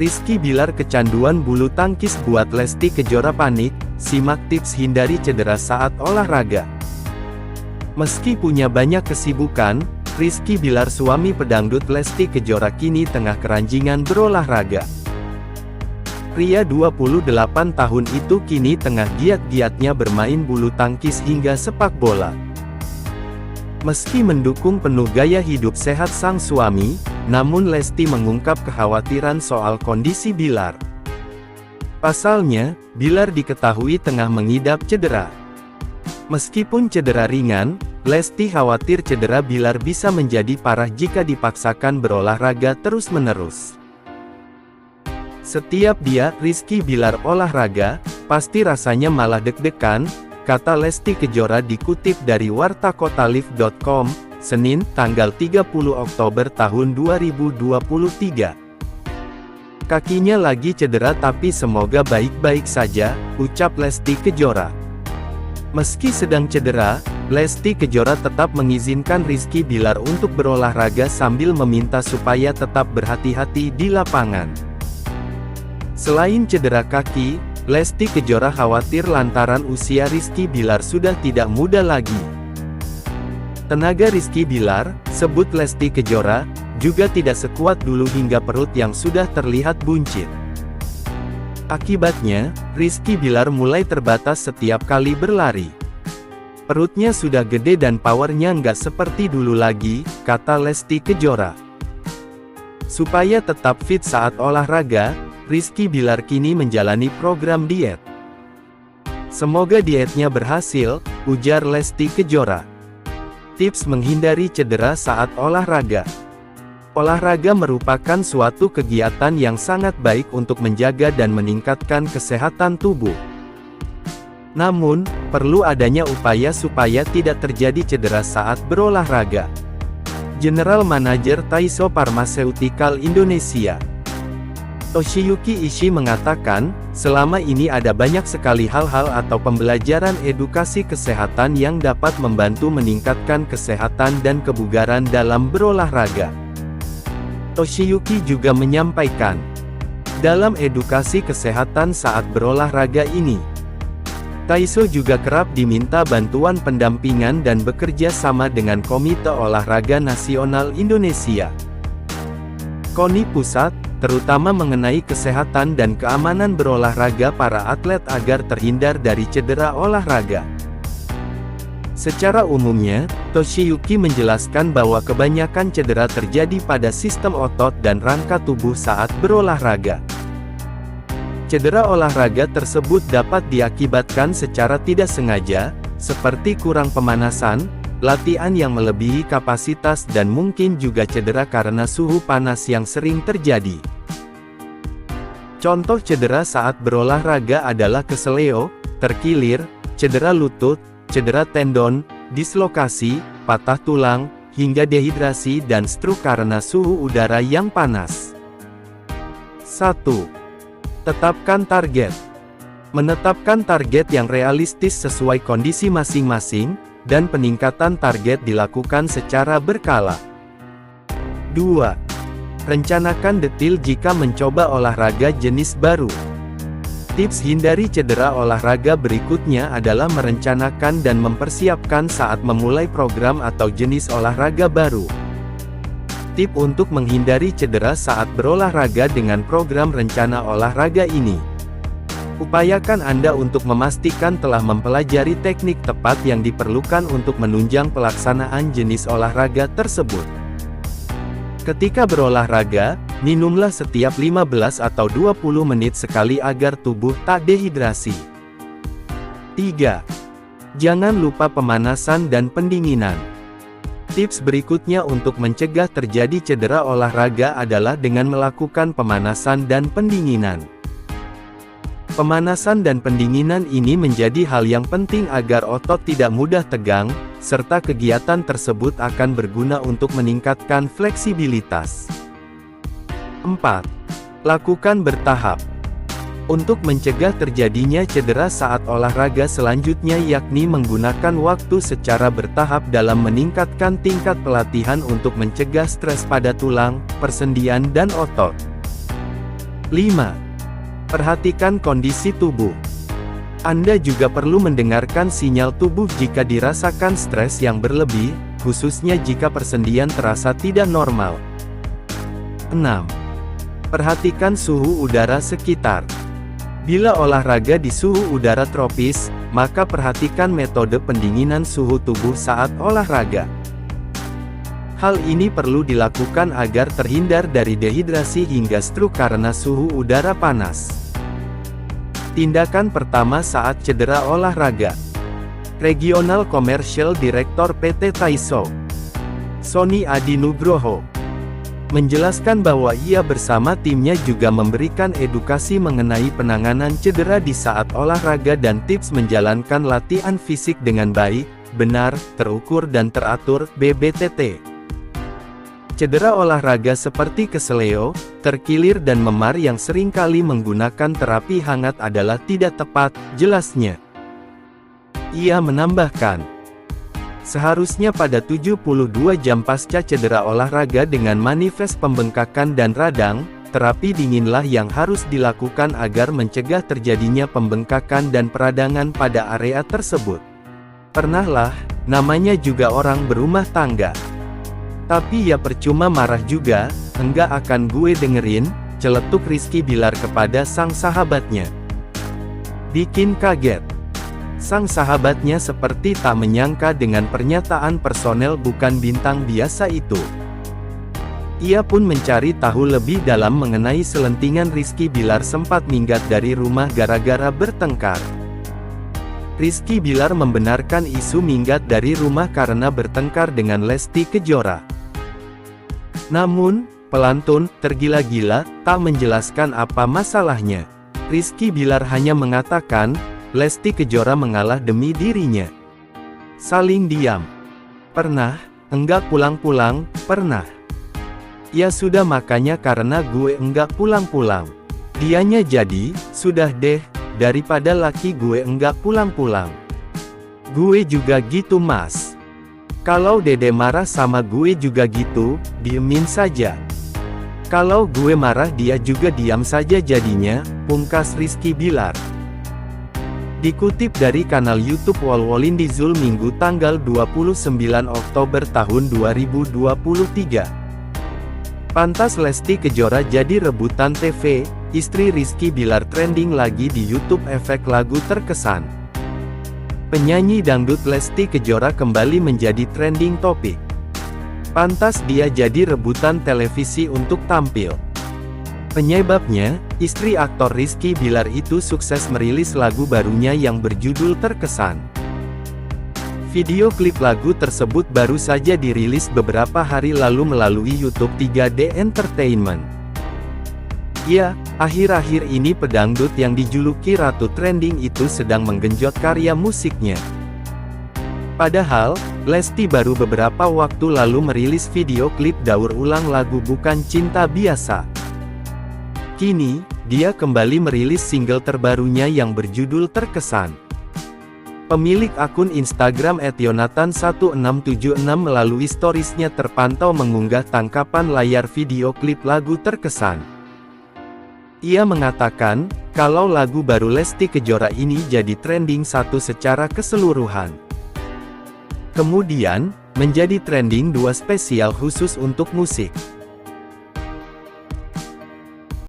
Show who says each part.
Speaker 1: Rizky Bilar kecanduan bulu tangkis buat Lesti Kejora panik, simak tips hindari cedera saat olahraga. Meski punya banyak kesibukan, Rizky Bilar suami pedangdut Lesti Kejora kini tengah keranjingan berolahraga. Pria 28 tahun itu kini tengah giat-giatnya bermain bulu tangkis hingga sepak bola. Meski mendukung penuh gaya hidup sehat sang suami, namun Lesti mengungkap kekhawatiran soal kondisi Bilar. Pasalnya, Bilar diketahui tengah mengidap cedera. Meskipun cedera ringan, Lesti khawatir cedera Bilar bisa menjadi parah jika dipaksakan berolahraga terus-menerus. Setiap Rizky Bilar olahraga, pasti rasanya malah deg-degan, kata Lesti Kejora dikutip dari wartakotalif.com, Senin, tanggal 30 Oktober tahun 2023. Kakinya lagi cedera tapi semoga baik-baik saja, ucap Lesti Kejora. Meski sedang cedera, Lesti Kejora tetap mengizinkan Rizky Bilar untuk berolahraga sambil meminta supaya tetap berhati-hati di lapangan. Selain cedera kaki, Lesti Kejora khawatir lantaran usia Rizky Bilar sudah tidak muda lagi. Tenaga Rizky Bilar, sebut Lesti Kejora, juga tidak sekuat dulu hingga perut yang sudah terlihat buncit. Akibatnya, Rizky Bilar mulai terbatas setiap kali berlari. Perutnya sudah gede dan powernya nggak seperti dulu lagi, kata Lesti Kejora. Supaya tetap fit saat olahraga, Rizky Bilar kini menjalani program diet. Semoga dietnya berhasil, ujar Lesti Kejora. Tips menghindari cedera saat olahraga. Olahraga merupakan suatu kegiatan yang sangat baik untuk menjaga dan meningkatkan kesehatan tubuh. Namun, perlu adanya upaya supaya tidak terjadi cedera saat berolahraga. General Manager Taiso Pharmaceutical Indonesia, Toshiyuki Ishii mengatakan, selama ini ada banyak sekali hal-hal atau pembelajaran edukasi kesehatan yang dapat membantu meningkatkan kesehatan dan kebugaran dalam berolahraga. Toshiyuki juga menyampaikan, dalam edukasi kesehatan saat berolahraga ini, Taiso juga kerap diminta bantuan pendampingan dan bekerja sama dengan Komite Olahraga Nasional Indonesia, KONI Pusat, terutama mengenai kesehatan dan keamanan berolahraga para atlet agar terhindar dari cedera olahraga. Secara umumnya, Toshiyuki menjelaskan bahwa kebanyakan cedera terjadi pada sistem otot dan rangka tubuh saat berolahraga. Cedera olahraga tersebut dapat diakibatkan secara tidak sengaja, seperti kurang pemanasan, latihan yang melebihi kapasitas dan mungkin juga cedera karena suhu panas yang sering terjadi. Contoh cedera saat berolahraga adalah keseleo, terkilir, cedera lutut, cedera tendon, dislokasi, patah tulang, hingga dehidrasi dan stroke karena suhu udara yang panas. 1. Tetapkan target. Menetapkan target yang realistis sesuai kondisi masing-masing, dan peningkatan target dilakukan secara berkala. 2. Rencanakan detail jika mencoba olahraga jenis baru. Tips hindari cedera olahraga berikutnya adalah merencanakan dan mempersiapkan saat memulai program atau jenis olahraga baru. Tip untuk menghindari cedera saat berolahraga dengan program rencana olahraga ini. Upayakan Anda untuk memastikan telah mempelajari teknik tepat yang diperlukan untuk menunjang pelaksanaan jenis olahraga tersebut. Ketika berolahraga, minumlah setiap 15 atau 20 menit sekali agar tubuh tak dehidrasi. 3. Jangan lupa pemanasan dan pendinginan. Tips berikutnya untuk mencegah terjadi cedera olahraga adalah dengan melakukan pemanasan dan pendinginan. Pemanasan dan pendinginan ini menjadi hal yang penting agar otot tidak mudah tegang, serta kegiatan tersebut akan berguna untuk meningkatkan fleksibilitas. 4. Lakukan bertahap. Untuk mencegah terjadinya cedera saat olahraga selanjutnya yakni menggunakan waktu secara bertahap dalam meningkatkan tingkat pelatihan untuk mencegah stres pada tulang, persendian dan otot. 5. Perhatikan kondisi tubuh. Anda juga perlu mendengarkan sinyal tubuh jika dirasakan stres yang berlebih, khususnya jika persendian terasa tidak normal. 6. Perhatikan suhu udara sekitar. Bila olahraga di suhu udara tropis, maka perhatikan metode pendinginan suhu tubuh saat olahraga. Hal ini perlu dilakukan agar terhindar dari dehidrasi hingga stroke karena suhu udara panas. Tindakan pertama saat cedera olahraga. Regional Commercial Director PT Taiso, Sony Adi Nugroho, menjelaskan bahwa ia bersama timnya juga memberikan edukasi mengenai penanganan cedera di saat olahraga dan tips menjalankan latihan fisik dengan baik, benar, terukur dan teratur, BBTT. Cedera olahraga seperti keseleo, terkilir dan memar yang seringkali menggunakan terapi hangat adalah tidak tepat, jelasnya. Ia menambahkan, seharusnya pada 72 jam pasca cedera olahraga dengan manifest pembengkakan dan radang, terapi dinginlah yang harus dilakukan agar mencegah terjadinya pembengkakan dan peradangan pada area tersebut. Pernahlah, namanya juga orang berumah tangga. Tapi ya percuma marah juga, enggak akan gue dengerin, celetuk Rizky Bilar kepada sang sahabatnya. Bikin kaget. Sang sahabatnya seperti tak menyangka dengan pernyataan personel bukan bintang biasa itu. Ia pun mencari tahu lebih dalam mengenai selentingan Rizky Bilar sempat minggat dari rumah gara-gara bertengkar. Rizky Bilar membenarkan isu minggat dari rumah karena bertengkar dengan Lesti Kejora. Namun, pelantun, tergila-gila, tak menjelaskan apa masalahnya. Rizky Bilar hanya mengatakan, Lesti Kejora mengalah demi dirinya. Saling diam. Pernah, enggak pulang-pulang, pernah. Ya sudah makanya karena gue enggak pulang-pulang. Dianya jadi, sudah deh, daripada laki gue enggak pulang-pulang. Gue juga gitu mas. Kalau dede marah sama gue juga gitu, diemin saja. Kalau gue marah dia juga diam saja jadinya, pungkas Rizky Bilar. Dikutip dari kanal YouTube Walwolin di Zul Minggu tanggal 29 Oktober tahun 2023. Pantas Lesti Kejora jadi rebutan TV, istri Rizky Bilar trending lagi di YouTube efek lagu terkesan. Penyanyi dangdut Lesti Kejora kembali menjadi trending topik. Pantas dia jadi rebutan televisi untuk tampil. Penyebabnya, istri aktor Rizky Bilar itu sukses merilis lagu barunya yang berjudul Terkesan. Video klip lagu tersebut baru saja dirilis beberapa hari lalu melalui YouTube 3D Entertainment. Ya, akhir-akhir ini pedangdut yang dijuluki Ratu Trending itu sedang menggenjot karya musiknya. Padahal, Lesti baru beberapa waktu lalu merilis video klip daur ulang lagu Bukan Cinta Biasa. Kini, dia kembali merilis single terbarunya yang berjudul Terkesan. Pemilik akun Instagram @yonatan1676 melalui storiesnya terpantau mengunggah tangkapan layar video klip lagu Terkesan. Ia mengatakan, kalau lagu baru Lesti Kejora ini jadi trending 1 secara keseluruhan. Kemudian, menjadi trending 2 spesial khusus untuk musik.